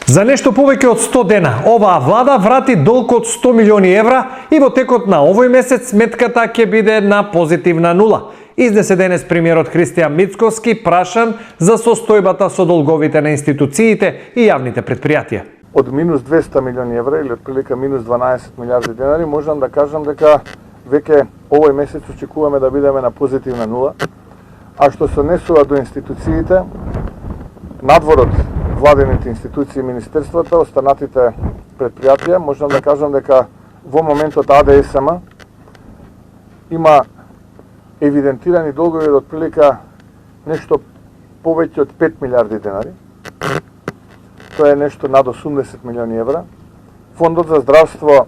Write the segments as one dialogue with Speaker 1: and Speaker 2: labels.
Speaker 1: За нешто повеќе од 100 дена, оваа влада врати долг од 100 милиони евра и во текот на овој месец сметката ќе биде на позитивна нула. Изнесе денес премиерот Христијан Мицкоски прашан за состојбата со долговите на институциите и јавните предпријатија.
Speaker 2: Од минус 200 милиони евра или отприлика минус 12 милиарди денари можам да кажам дека веќе овој месец очекуваме да бидеме на позитивна нула. А што се однесува до институциите, надвор од владените институции и министерствата, останатите предпријатија, можам да кажам дека во моментот АДСМ има евидентирани долгови од отприлика нешто повеќе од 5 милиарди денари. Тоа е нешто над 80 милиони евра. Фондот за здравство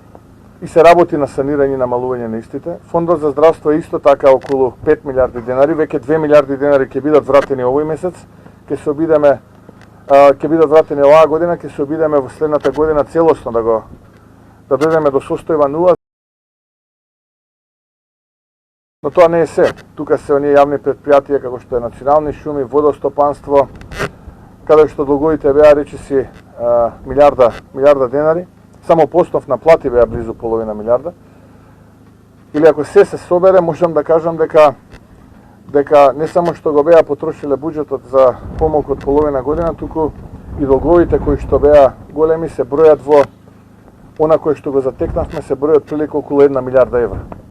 Speaker 2: и се работи на санирање и намалување на истите. Фондот за здравство е исто така околу 5 милиарди денари, веќе 2 милиарди денари ќе бидат вратени овој месец, ќе бидат вратени оваа година, ќе се обидеме во следната година целосно да дојдеме до состојба нула. Но тоа не е се. Тука се оние јавни предпријатија како што е Национални шуми, водостопанство, каде што долговите беа речиси милиарда денари, само по основ на плати беа близу половина милиарда. Или ако се собере, можам да кажам дека не само што го беа потрошиле буџетот за помалку од половина година, туку и долговите кои што беа големи се бројат во она кој што го затекнавме, се бројат прилика околу 1 милиарда евра.